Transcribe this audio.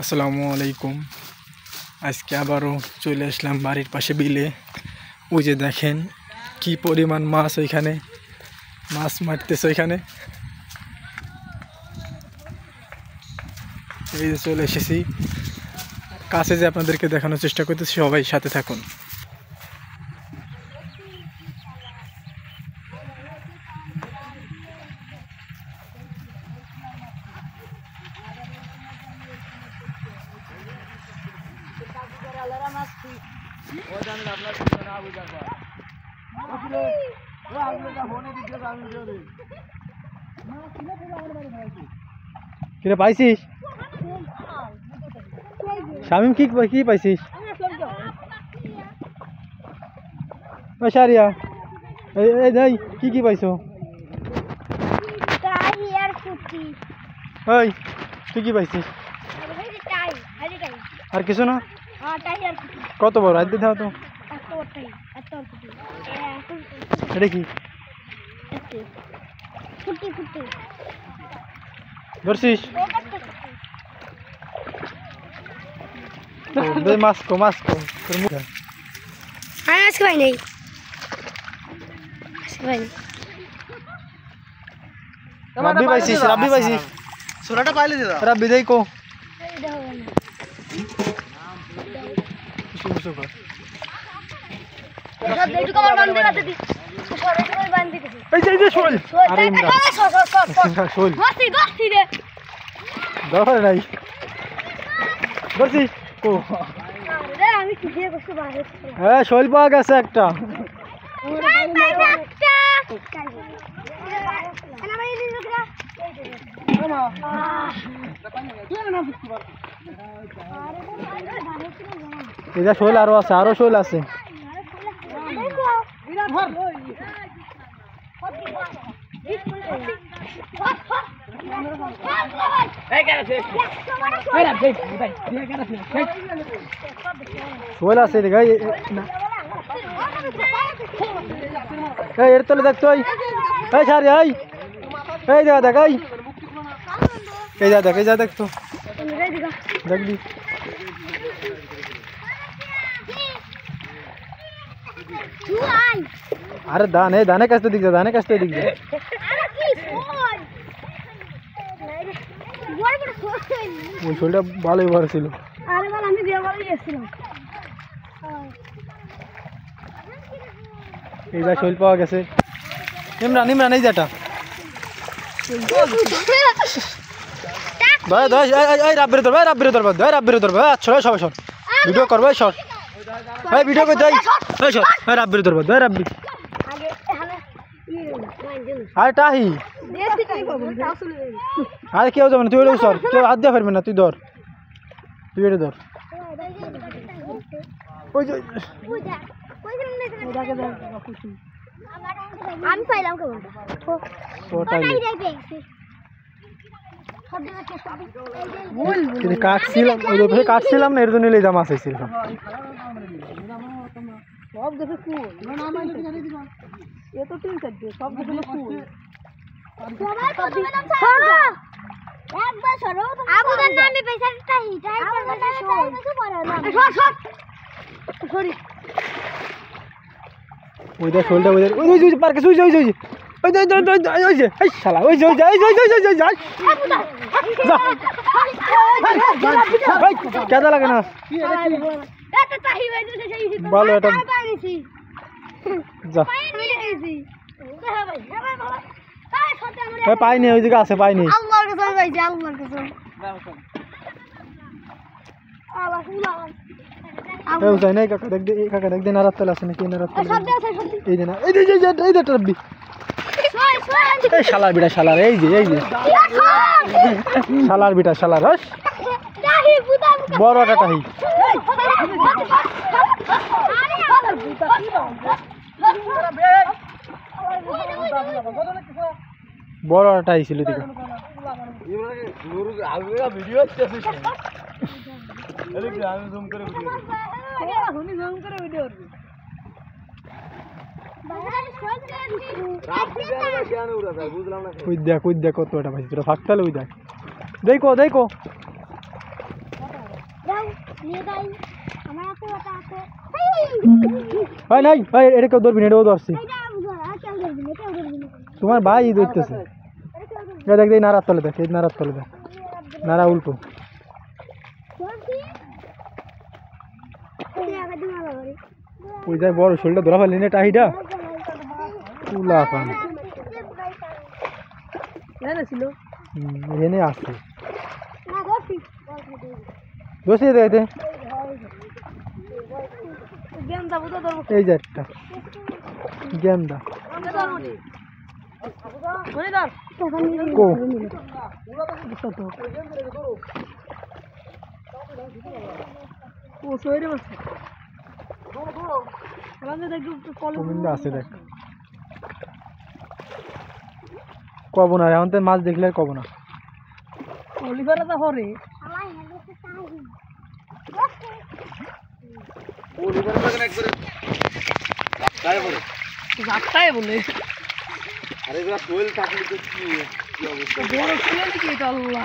আসসালামু আলাইকুম। আজকে আবারও চলে আসলাম বাড়ির পাশে বিলে। ওই যে দেখেন কি পরিমাণ মাছ, ওইখানে মাছ মারতেছে। ওইখানে এই যে চলে এসেছি কাছে, যে আপনাদেরকে দেখানোর চেষ্টা করতেছি। সবাই সাথে থাকুন। কিরে পাইছিস শামিম? কি কি পাইছিস? সারিয়া এই যাই কি কি পাইছো? ওই তুই কি পাইছিস? আর কিছু না? কত বড়? আজ দাও তো। এটা কি ধরছিস? মাস্কো মাস্কো তোর মুখ রাব্বি পাইছিস? রাব্বি পাইছিস? সোনাটা পাইলে দিদা রাব্বি দেই কো এই যে শোল। আরে শোল ধর নাই ধরছিস কো? হ্যাঁ শোল পাওয়া গেছে একটা। এটা শোল আরো আছে, আরো শোল আছে। শোল আছে এর তলে দেখতো। এই সারি এই দেখা দেখ, এই যা দেখ, এই যা দেখতো দেখবি। আরে দানে দানে কাছতে দিক যা, দানে কাছতে দিক যা। ওই শোলটা ভালোই বড় ছিল। এই যা শোল পাওয়া গেছে। ইমরান ইমরান এই যাটা ভাই ভাই এই রাব্বির ধর, ভাই রাব্বির ধর, ভাই রাব্বির ধর, ভাই আচ্ছা সবাই সর ভিডিও কর, ভাই সর, ভাই ভিডিও কর, যাই ভাই সর, ভাই রাব্বির ধর, ভাই রাব্বি। আরে টাহি আরে কেউ যাবে না, তুই ওটা সর, কেউ হাত দিয়ে ফেলবে না, তুই ধর, তুই এটা ধর। ওই যে আমি পাইলাম কেমন কাটছিলাম, ওই কাটছিলাম না, এর জন্য লেজা মাছ হয়েছিল। ওই দেখ শোলটা, ওই ওই পার্কে ওই ওই ওই ওই ওই যে এই শালা ওই যে ওই যে ওই যাই কেদা লাগে না ভালো এটা যা পাইনি, ওইদিকে আছে পাইনি। যাই না কাকা দেখ, কাকা দেখ দিন রাত তেল আছে নাকি? এই দিন এই যে রাব্বি, এই শালার বিটা শালার, এই যে শালার বিটা শালার। হস বড় একটা টাহি, বড় একটা টাহি ছিল দিকে। ওই দেখ কতটা ভাই, তোরা ফাঁকতালে ওই দেখ, দেখো দেখো ভাই নাই ভাই এটা কেউ ধরবি না, এটাও ধরছি। তোমার ভাই ধরতেছে। দেখ দেখ নাড়ার তলে দেখ, এই নাড়ার তলে দেখ, নাড়া উল্টো। ওই যাই বড় শোলটা ধরা ফেলি না টাহিটা তুলা পান এনে আসছে বসিয়ে দেয় এই যে একটা গেন্দা আছে দেখ কব না এখন তো মাছ দেখলে কব না বলে আরে শোল থাকলে তো কি অবস্থা বড় শোল নাকি এটা আল্লাহ